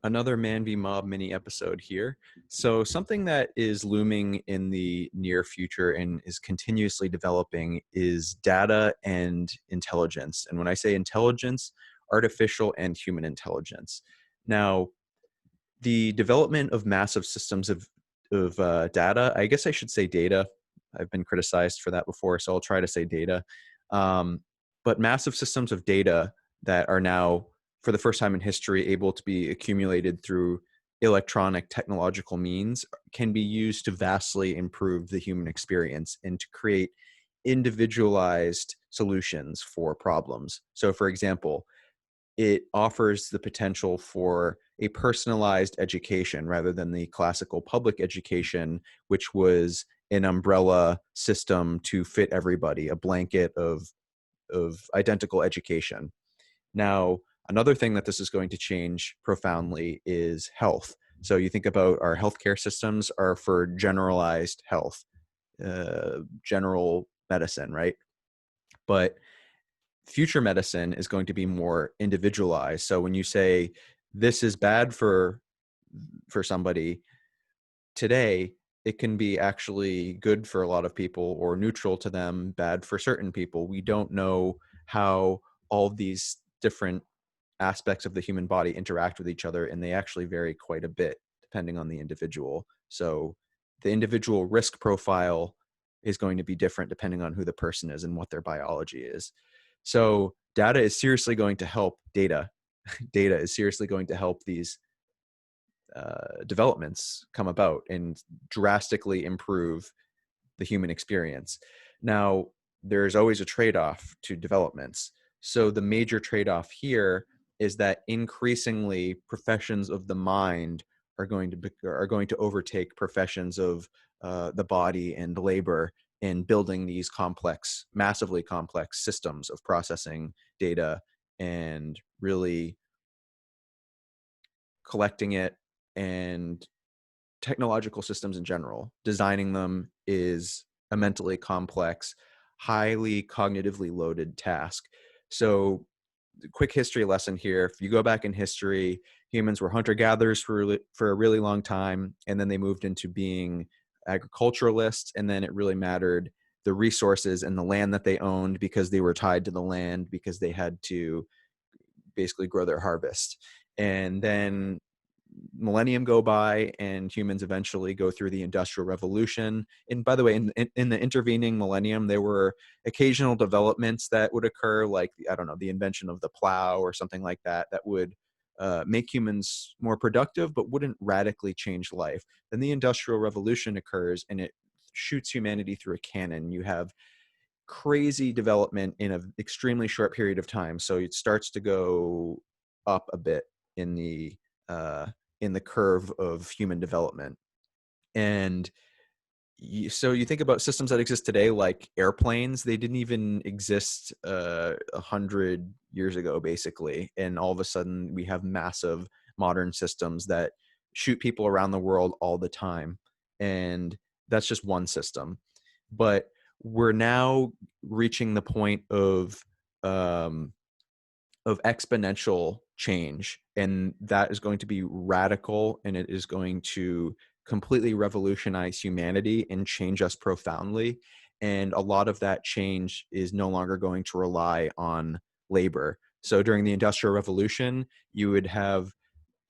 Another Man v. Mob mini episode here. So, something that is looming in the near future and is continuously developing is data and intelligence. And when I say intelligence, artificial and human intelligence. Now, the development of massive systems of data, I guess I should say data. I've been criticized for that before, so I'll try to say data. Um, but massive systems of data that are now, for the first time in history, able to be accumulated through electronic technological means can be used to vastly improve the human experience and to create individualized solutions for problems. So, for example, it offers the potential for a personalized education rather than the classical public education, which was an umbrella system to fit everybody, a blanket of identical education. Now, another thing that this is going to change profoundly is health. So you think about our healthcare systems are for generalized health, general medicine, right? But future medicine is going to be more individualized. So when you say this is bad for somebody today, it can be actually good for a lot of people or neutral to them, bad for certain people. We don't know how all of these different aspects of the human body interact with each other, and they actually vary quite a bit depending on the individual. So the individual risk profile is going to be different depending on who the person is and what their biology is. So data is seriously going to help data. Data is seriously going to help these developments come about and drastically improve the human experience. Now, there's always a trade-off to developments. So the major trade-off here is that increasingly professions of the mind are going to overtake professions of the body and labor in building these complex, massively complex systems of processing data and really collecting it, and technological systems in general. Designing them is a mentally complex, highly cognitively loaded task. So, quick history lesson here. If you go back in history, humans were hunter-gatherers for a really long time, and then they moved into being agriculturalists, and then it really mattered the resources and the land that they owned because they were tied to the land because they had to basically grow their harvest. And then millennium go by and humans eventually go through the industrial revolution. And by the way, in the intervening millennium, there were occasional developments that would occur, like, I don't know, the invention of the plow or something like that, that would make humans more productive, but wouldn't radically change life. Then the industrial revolution occurs and it shoots humanity through a cannon. You have crazy development in an extremely short period of time. So it starts to go up a bit in the uh, curve of human development. And so you think about systems that exist today, like airplanes. They didn't even exist 100 years ago, basically. And all of a sudden, we have massive modern systems that shoot people around the world all the time. And that's just one system. But we're now reaching the point um, of exponential change, and that is going to be radical, and it is going to completely revolutionize humanity and change us profoundly. And a lot of that change is no longer going to rely on labor. So during the Industrial Revolution, you would have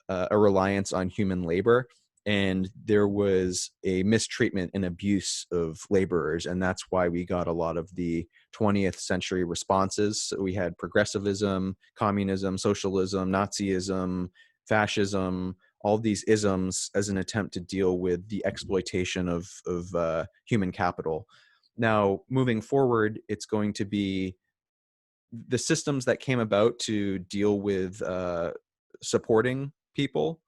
a reliance on human labor, and there was a mistreatment and abuse of laborers, and that's why we got a lot of the 20th century responses. So we had progressivism, communism, socialism, Nazism, fascism, all these isms as an attempt to deal with the exploitation of human capital. Now, moving forward, it's going to be the systems that came about to deal with supporting people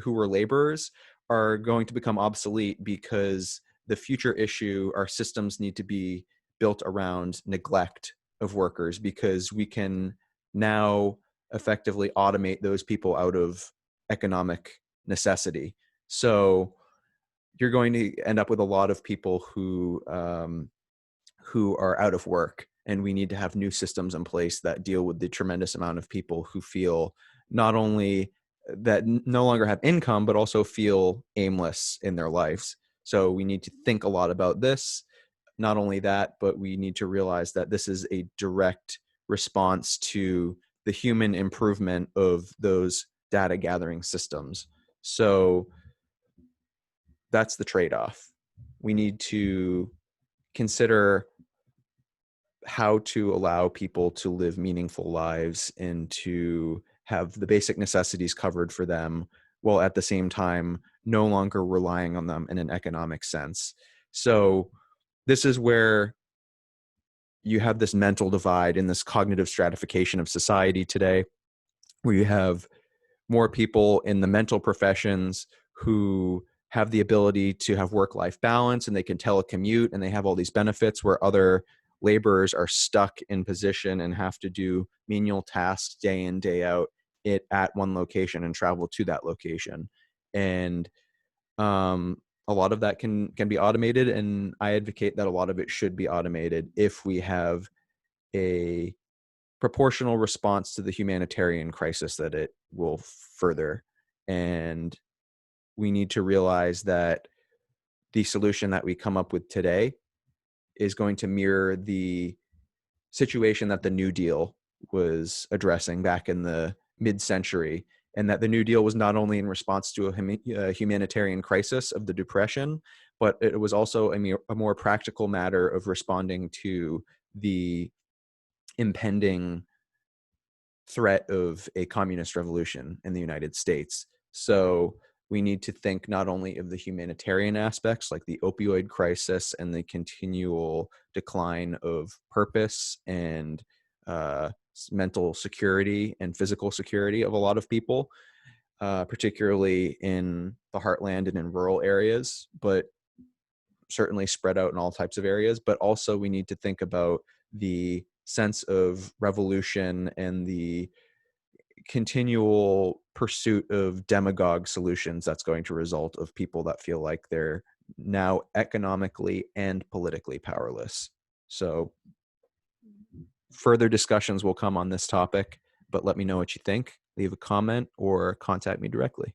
who were laborers are going to become obsolete, because the future issue, our systems need to be built around neglect of workers, because we can now effectively automate those people out of economic necessity. So you're going to end up with a lot of people who are out of work, and we need to have new systems in place that deal with the tremendous amount of people who feel not only that no longer have income, but also feel aimless in their lives. So we need to think a lot about this. Not only that, but we need to realize that this is a direct response to the human improvement of those data gathering systems. So that's the trade-off. We need to consider how to allow people to live meaningful lives and to have the basic necessities covered for them, while at the same time no longer relying on them in an economic sense. So this is where you have this mental divide in this cognitive stratification of society today, where you have more people in the mental professions who have the ability to have work-life balance and they can telecommute and they have all these benefits, where other laborers are stuck in position and have to do menial tasks day in, day out at one location and travel to that location. And a lot of that can be automated, and I advocate that a lot of it should be automated if we have a proportional response to the humanitarian crisis that it will further. And we need to realize that the solution that we come up with today is going to mirror the situation that the New Deal was addressing back in the mid-century, and that the New Deal was not only in response to a humanitarian crisis of the Depression, but it was also a more practical matter of responding to the impending threat of a communist revolution in the United States. So we need to think not only of the humanitarian aspects like the opioid crisis and the continual decline of purpose and mental security and physical security of a lot of people, particularly in the heartland and in rural areas, but certainly spread out in all types of areas. But also we need to think about the sense of revolution and the continual pursuit of demagogue solutions that's going to result of people that feel like they're now economically and politically powerless. So further discussions will come on this topic, but let me know what you think. Leave a comment or contact me directly.